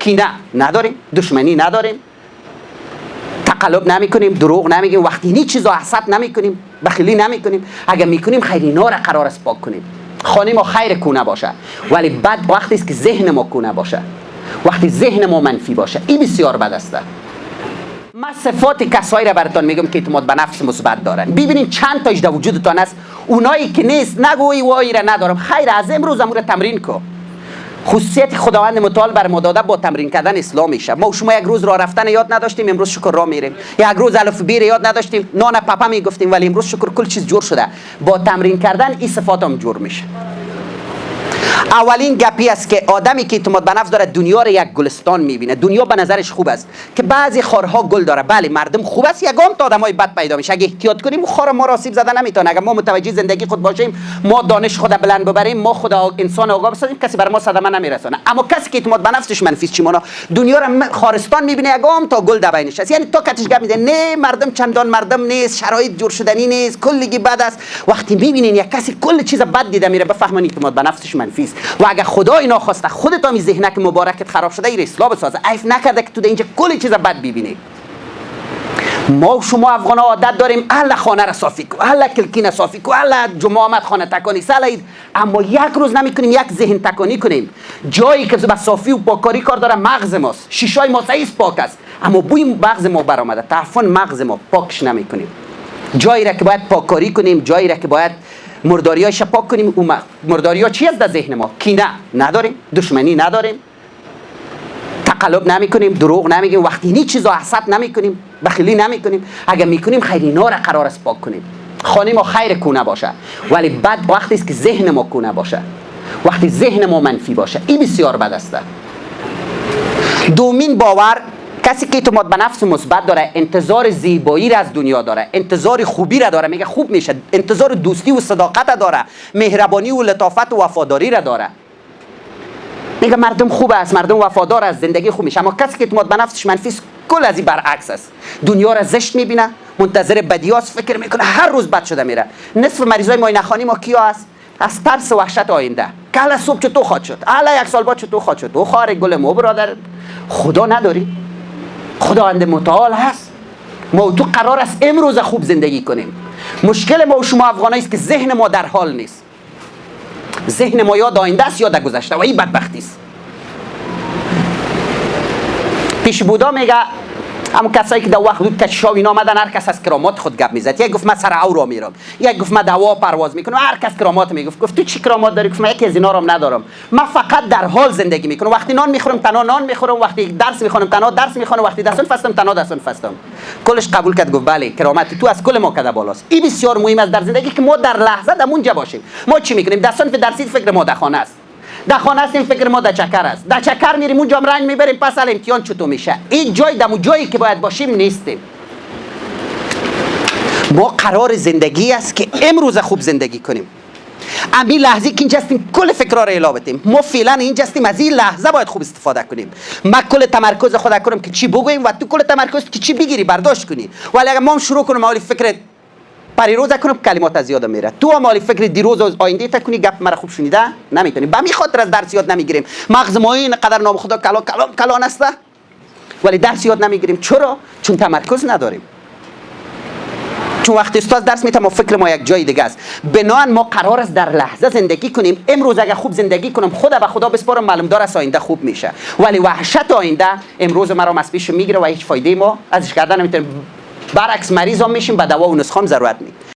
کینه نداریم، دشمنی نداریم، تقلب نمی کنیم، دروغ نمیگیم، وقتی هیچ چیزا حسد نمی کنیم، بخیلی نمی کنیم. اگر میکنیم خیر اینا را قرار است پاک کنیم. خانه ما خیر کونه باشه، ولی بد وقتی است که ذهن ما کونه باشه، وقتی ذهن ما منفی باشه، این بسیار بد است. من صفات کسایی را براتون میگم که اعتماد به نفس مثبت دارن. ببینید چند تاش در وجودتان است. اونایی که نیست نگویی وای را ندارم، خیر از امروز امور تمرین کن. خصوصیت خداوند متعال بر ما داده با تمرین کردن اسلام میشه. ما شما یک روز راه رفتن یاد نداشتیم، امروز شکر راه میریم. یک روز الف ب یاد نداشتیم، نان پاپا میگفتیم، ولی امروز شکر کل چیز جور شده. با تمرین کردن این صفات هم جور میشه. اولین گپی است که آدمی که اعتماد به نفس داره دنیا را یک گلستان میبینه. دنیا به نظرش خوب است که بعضی خارها گل داره. بله مردم خوب است، یگام تا آدمای بد پیدا میشه. اگه احتیاط کنیم خار ما را آسیب زده نمیتونه. اگر ما متوجه زندگی خود باشیم، ما دانش خود بلند ببریم، ما خدا انسان آگاه بسازیم، کسی بر ما صدمه نمیرسونه. اما کسی که اعتماد به نفسش منفی است، چیمونا دنیا را خارستان میبینه، یگام تا گل در بینش است. یعنی تا کتش گپ میده نه مردم چندان مردم نیست، شرایط جور شدنی نیست، کلیگی بد است. وقتی میبینین یک کسی کل چیز بد دیده میره، بفهمین اعتماد به نفسش منفی است. و اگر خدا اینا خواسته خودت هم ذهنک مبارکت خراب شده ای اصلاح بسازه، عیف نکرده که تو اینجا کلی چیز بد ببینی. ما و شما افغان ها عادت داریم اهل خانه را صافی کو، اهل کلکین صافی کو، اهل جمعه آمد خانه تکانی سالید، اما یک روز نمیکنیم یک ذهن تکانی کنیم. جایی که به صافی و پاکاری کار داره مغز ماست. شیشای ما سعیس پاک است، اما بوی مغز ما برآمده، تعفن مغز ما پاکش نمیکنیم. جایی را که باید پاکاری کنیم، جایی را که باید مرداریایش پاک کنیم، اون مرداریا چی است در ذهن ما؟ کینه نداریم، دشمنی نداریم، تقلب نمی کنیم، دروغ نمیگیم، وقتی هیچ چیزا حسد نمی کنیم، بخیلی نمی کنیم. اگر میکنیم خیر اینا را قرار است پاک کنیم. خانه ما خیر کونه باشه، ولی بد وقتی است که ذهن ما کونه باشه، وقتی ذهن ما منفی باشه، این بسیار بد است. دومین باور، کسی که اعتماد به نفس مثبت داره انتظار زیبایی را از دنیا داره، انتظار خوبی را داره، میگه خوب میشه، انتظار دوستی و صداقت داره، مهربانی و لطافت و وفاداری را داره. میگه مردم خوب است، مردم وفادار است، زندگی خوب میشه. اما کسی که اعتماد به نفسش منفی است، کل از این برعکس است. دنیا را زشت میبینه، منتظر بدیاست، فکر میکنه هر روز بد شده میره. نصف مریضای معاینه خانی ما کیا است؟ از ترس و وحشت آینده. که حالا صبح چطور خواهد شد، حالا یک سال بعد چطور خواهد شد. او خواهر گل مو برادر، خدا نداری؟ خداوند متعال هست. ما تو قرار است امروز خوب زندگی کنیم. مشکل ما و شما افغانایی است که ذهن ما در حال نیست. ذهن ما یا آینده است یا در گذشته و این بدبختی است. پیش بودا میگه اما کسایی که در وقت دود کششاو اینا آمدن، هر کس از کرامات خود گپ میزد. یک گفت من سر او را میرم، یک گفت من دوا پرواز میکنم، هر کس کرامات میگفت. گفت تو چی کرامات داری؟ گفت من یکی از اینا رو ندارم، من فقط در حال زندگی میکنم. وقتی نان میخورم تنها نان میخورم، وقتی درس میخونم تنها درس میخونم، وقتی دستون فستم تنها دستون فستم. کلش قبول کرد، گفت بله کرامت تو از کل ما کده بالاست. این بسیار مهم است در زندگی که ما در لحظه در اونجا باشیم. ما چی میکنیم؟ دستون درسی فکر ما در خانه است، در خانه هستیم فکر ما در چکر است، در چکر میریم اونجا رنج میبریم، پس امتحان چطور میشه؟ این جای دمو جایی که باید باشیم نیستیم. ما قرار زندگی است که امروز خوب زندگی کنیم. امی لحظه که اینجا هستیم کل فکرها را الا بدیم. ما فعلا اینجا هستیم، از این لحظه باید خوب استفاده کنیم. ما کل تمرکز خود کنم که چی بگویم و تو کل تمرکز که چی بگیری برداشت کنی. ولی اگر ما شروع کنیم اولی فکر پریروز کنم کلمات از یادم میره، تو مالی فکر دیروز و آینده تا کنی، گپ مرا خوب شنیده نمیتونی. به می خاطر از درس یاد نمیگیریم. مغز ما این قدر نام خدا کلان است ولی درس یاد نمیگیریم. چرا؟ چون تمرکز نداریم. چون وقتی استاد درس میتم و فکر ما یک جای دیگه است. بنابراین ما قرار است در لحظه زندگی کنیم. امروز اگر خوب زندگی کنم خود به خدا بسپارم، معلوم داره آینده خوب میشه. ولی وحشت آینده امروز مرا مسبیش میگیره و هیچ فایده ما ازش کردن نمیتونیم. برعکس مریض هم میشیم، به دوا و نسخه هم ضرورت نیست.